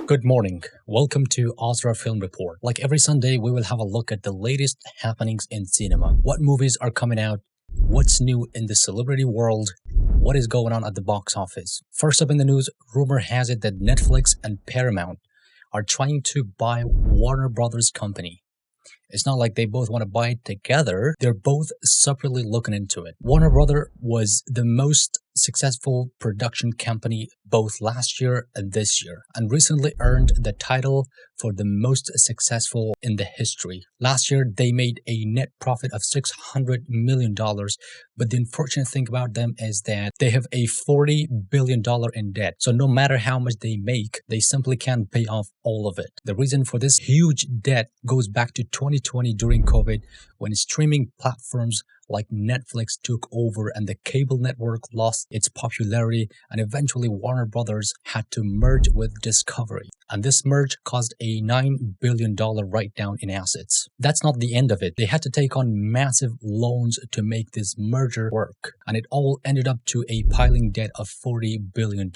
Good morning. Welcome to Awzra Film Report. Like every Sunday, we will have a look at the latest happenings in cinema. What movies are coming out? What's new in the celebrity world? What is going on at the box office? First up in the news, rumor has it that Netflix and Paramount are trying to buy Warner Brothers company. It's not like they both want to buy it together. They're both separately looking into it. Warner Brother was the most successful production company both last year and this year, and recently earned the title for the most successful in the history. Last year, they made a net profit of $600 million, but the unfortunate thing about them is that they have a $40 billion in debt. So no matter how much they make, they simply can't pay off all of it. The reason for this huge debt goes back to 2020 during COVID, when streaming platforms like Netflix took over and the cable network lost its popularity, and eventually Warner Brothers had to merge with Discovery. And this merge caused a $9 billion write-down in assets. That's not the end of it. They had to take on massive loans to make this merger work, and it all ended up to a piling debt of $40 billion.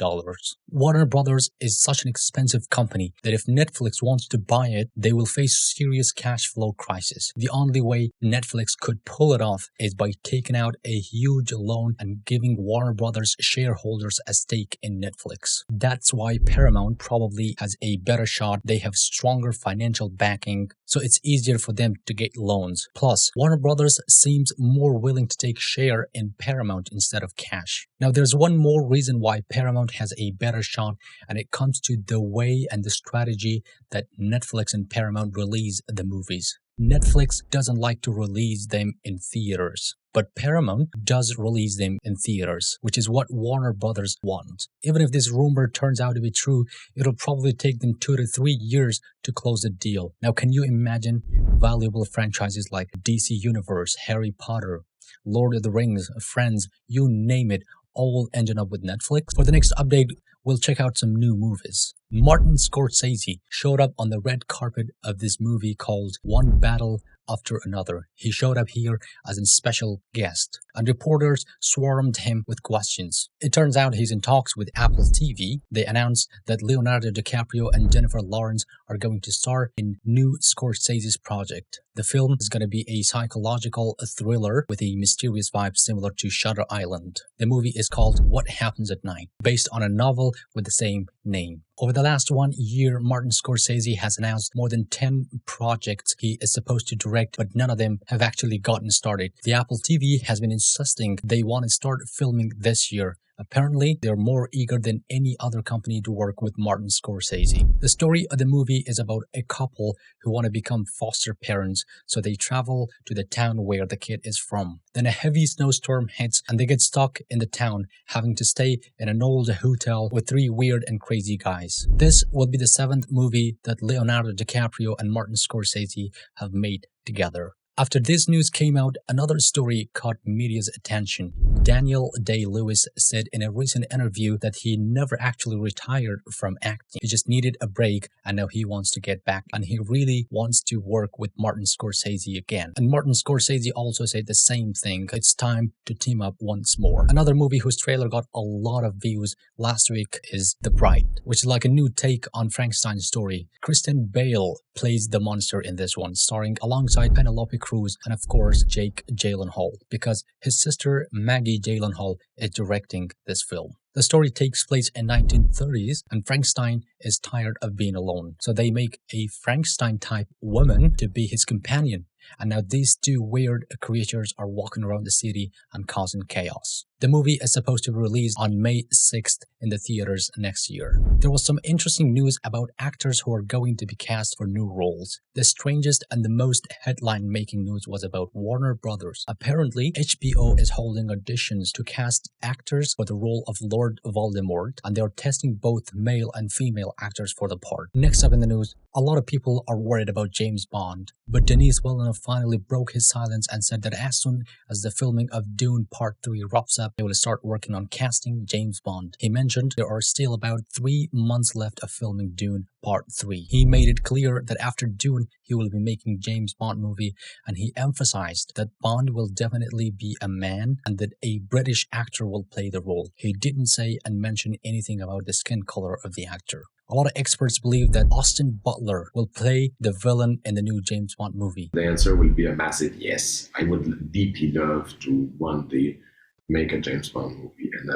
Warner Brothers is such an expensive company that if Netflix wants to buy it, they will face serious cash flow crisis. The only way Netflix could pull it off is by taking out a huge loan and giving Warner Brothers shareholders a stake in Netflix. That's why Paramount probably has a better shot. They have stronger financial backing, so it's easier for them to get loans. Plus, Warner Brothers seems more willing to take share in Paramount instead of cash. Now, there's one more reason why Paramount has a better shot, and it comes to the way and the strategy that Netflix and Paramount release the movies. Netflix doesn't like to release them in theaters, but Paramount does release them in theaters, which is what Warner Brothers want. Even if this rumor turns out to be true, it'll probably take them 2 to 3 years to close the deal. Now, can you imagine valuable franchises like DC Universe, Harry Potter, Lord of the Rings, Friends, you name it, all ending up with Netflix? For the next update, we'll check out some new movies. Martin Scorsese showed up on the red carpet of this movie called One Battle After Another. He showed up here as a special guest, and reporters swarmed him with questions. It turns out he's in talks with Apple TV. They announced that Leonardo DiCaprio and Jennifer Lawrence are going to star in new Scorsese's project. The film is going to be a psychological thriller with a mysterious vibe similar to Shutter Island. The movie is called What Happens at Night, based on a novel with the same name. Over the last 1 year, Martin Scorsese has announced more than 10 projects he is supposed to direct, but none of them have actually gotten started. The Apple TV has been insisting they want to start filming this year. Apparently, they're more eager than any other company to work with Martin Scorsese. The story of the movie is about a couple who want to become foster parents, so they travel to the town where the kid is from. Then a heavy snowstorm hits and they get stuck in the town, having to stay in an old hotel with 3 weird and crazy guys. This will be the 7th movie that Leonardo DiCaprio and Martin Scorsese have made together. After this news came out, another story caught media's attention. Daniel Day-Lewis said in a recent interview that he never actually retired from acting. He just needed a break, and now he wants to get back, and he really wants to work with Martin Scorsese again. And Martin Scorsese also said the same thing. It's time to team up once more. Another movie whose trailer got a lot of views last week is The Bride, which is like a new take on Frankenstein's story. Kristen Bale plays the monster in this one, starring alongside Penelope Cruz and of course Jake Gyllenhaal, because his sister Maggie Gyllenhaal is directing this film. The story takes place in 1930s, and Frankenstein is tired of being alone, so they make a Frankenstein-type woman to be his companion. And now these two weird creatures are walking around the city and causing chaos. The movie is supposed to be released on May 6th in the theaters next year. There was some interesting news about actors who are going to be cast for new roles. The strangest and the most headline-making news was about Warner Brothers. Apparently, HBO is holding auditions to cast actors for the role of Lord Voldemort, and they are testing both male and female actors for the part. Next up in the news, a lot of people are worried about James Bond, but Denis Villeneuve finally broke his silence and said that as soon as the filming of Dune Part 3 wraps up, they will start working on casting James Bond. He mentioned there are still about 3 months left of filming Dune Part 3. He made it clear that after Dune, he will be making James Bond movie, and he emphasized that Bond will definitely be a man and that a British actor will play the role. He didn't say and mention anything about the skin color of the actor. A lot of experts believe that Austin Butler will play the villain in the new James Bond movie. The answer will be a massive yes. I would deeply love to one day make a James Bond movie. And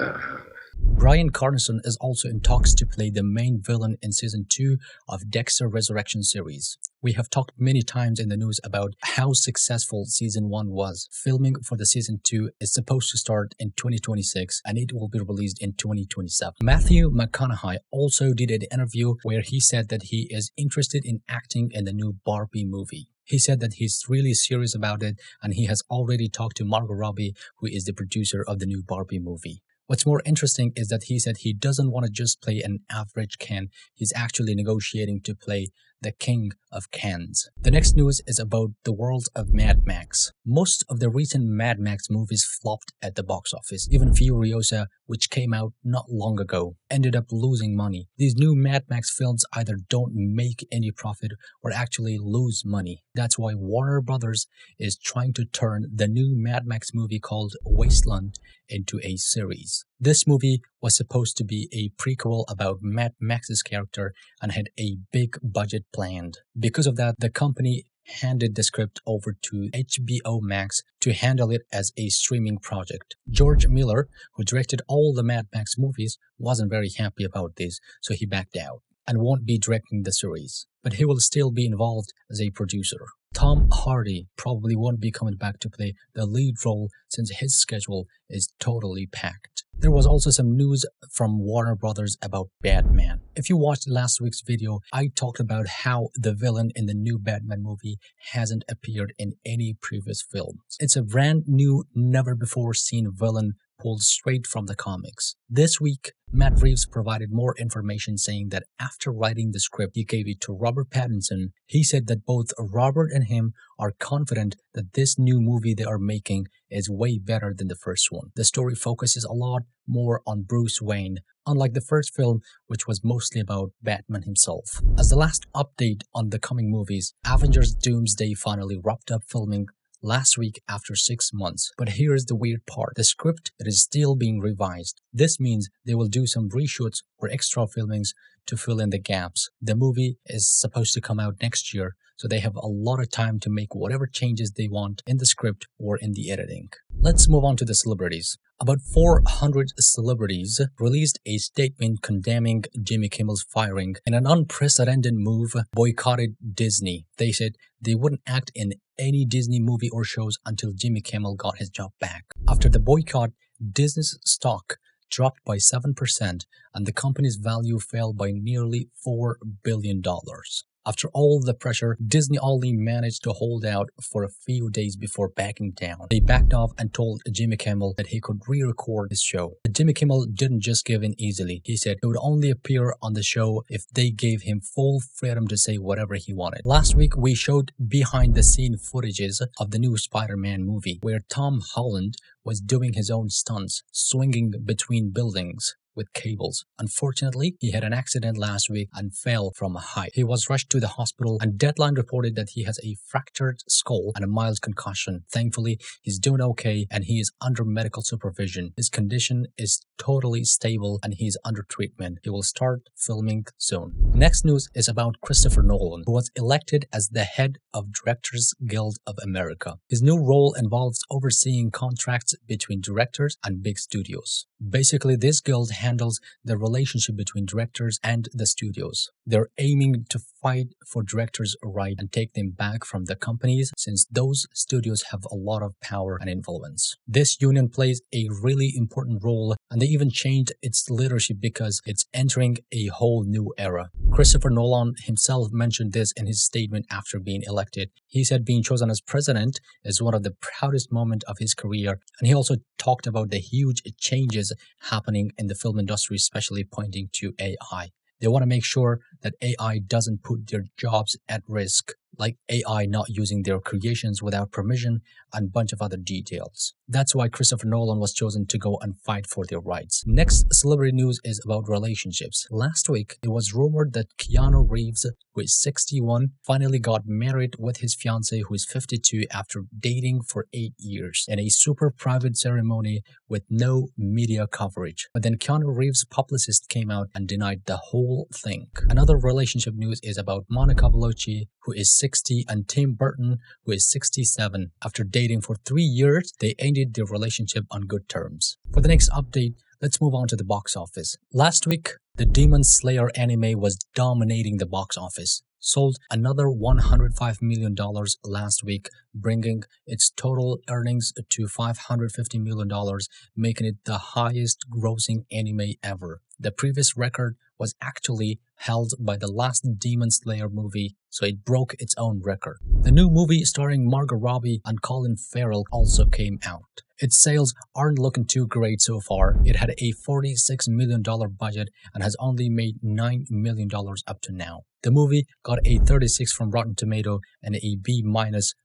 Bryan Cranston is also in talks to play the main villain in season 2 of Dexter Resurrection series. We have talked many times in the news about how successful season 1 was. Filming for the season 2 is supposed to start in 2026 and it will be released in 2027. Matthew McConaughey also did an interview where he said that he is interested in acting in the new Barbie movie. He said that he's really serious about it and he has already talked to Margot Robbie, who is the producer of the new Barbie movie. What's more interesting is that he said he doesn't want to just play an average Ken, he's actually negotiating to play the King of Kens. The next news is about the world of Mad Max. Most of the recent Mad Max movies flopped at the box office. Even Furiosa, which came out not long ago, ended up losing money. These new Mad Max films either don't make any profit or actually lose money. That's why Warner Brothers is trying to turn the new Mad Max movie called Wasteland into a series. This movie was supposed to be a prequel about Mad Max's character and had a big budget planned. Because of that, the company handed the script over to HBO Max to handle it as a streaming project. George Miller, who directed all the Mad Max movies, wasn't very happy about this, so he backed out and won't be directing the series. But he will still be involved as a producer. Tom Hardy probably won't be coming back to play the lead role since his schedule is totally packed. There was also some news from Warner Brothers about Batman. If you watched last week's video, I talked about how the villain in the new Batman movie hasn't appeared in any previous films. It's a brand new, never-before-seen villain pulled straight from the comics. This week, Matt Reeves provided more information saying that after writing the script, he gave it to Robert Pattinson. He said that both Robert and him are confident that this new movie they are making is way better than the first one. The story focuses a lot more on Bruce Wayne, unlike the first film, which was mostly about Batman himself. As the last update on the coming movies, Avengers Doomsday finally wrapped up filming last week after 6 months. But here's the weird part. The script is still being revised. This means they will do some reshoots or extra filmings to fill in the gaps. The movie is supposed to come out next year, so they have a lot of time to make whatever changes they want in the script or in the editing. Let's move on to the celebrities. About 400 celebrities released a statement condemning Jimmy Kimmel's firing. In an unprecedented move, boycotted Disney. They said they wouldn't act in any Disney movie or shows until Jimmy Kimmel got his job back. After the boycott, Disney's stock dropped by 7% and the company's value fell by nearly $4 billion. After all the pressure, Disney only managed to hold out for a few days before backing down. They backed off and told Jimmy Kimmel that he could re-record his show. But Jimmy Kimmel didn't just give in easily. He said he would only appear on the show if they gave him full freedom to say whatever he wanted. Last week, we showed behind-the-scene footages of the new Spider-Man movie, where Tom Holland was doing his own stunts, swinging between buildings with cables. Unfortunately, he had an accident last week and fell from a height. He was rushed to the hospital and Deadline reported that he has a fractured skull and a mild concussion. Thankfully, he's doing okay and he is under medical supervision. His condition is totally stable and he's under treatment. He will start filming soon. Next news is about Christopher Nolan, who was elected as the head of Directors Guild of America. His new role involves overseeing contracts between directors and big studios. Basically, this guild handles the relationship between directors and the studios. They're aiming to fight for directors' rights and take them back from the companies, since those studios have a lot of power and influence. This union plays a really important role, and they even changed its leadership because it's entering a whole new era. Christopher Nolan himself mentioned this in his statement after being elected. He said being chosen as president is one of the proudest moments of his career, and he also talked about the huge changes happening in the film industry, especially pointing to AI. They want to make sure that AI doesn't put their jobs at risk. like AI not using their creations without permission and a bunch of other details. That's why Christopher Nolan was chosen to go and fight for their rights. Next celebrity news is about relationships. Last week, it was rumored that Keanu Reeves, who is 61, finally got married with his fiancée, who is 52, after dating for 8 years in a super private ceremony with no media coverage. But then Keanu Reeves' publicist came out and denied the whole thing. Another relationship news is about Monica Bellucci, who is 60, and Tim Burton, who is 67. After dating for 3 years, they ended their relationship on good terms. For the next update, let's move on to the box office. Last week, the Demon Slayer anime was dominating the box office. Sold another $105 million last week, bringing its total earnings to $550 million, making it the highest grossing anime ever. The previous record was actually held by the last Demon Slayer movie, so it broke its own record. The new movie starring Margot Robbie and Colin Farrell also came out. Its sales aren't looking too great so far. It had a $46 million budget and has only made $9 million up to now. The movie got a 36 from Rotten Tomato and a B-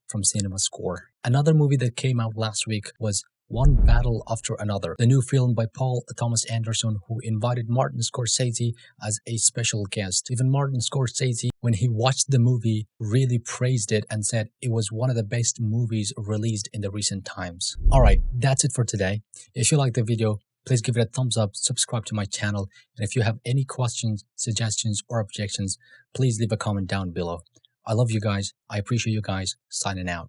from CinemaScore. Another movie that came out last week was One Battle After Another, the new film by Paul Thomas Anderson, who invited Martin Scorsese as a special guest. Even Martin Scorsese, when he watched the movie, really praised it and said it was one of the best movies released in the recent times. Alright, that's it for today. If you liked the video, please give it a thumbs up, subscribe to my channel, and if you have any questions, suggestions, or objections, please leave a comment down below. I love you guys. I appreciate you guys. Signing out.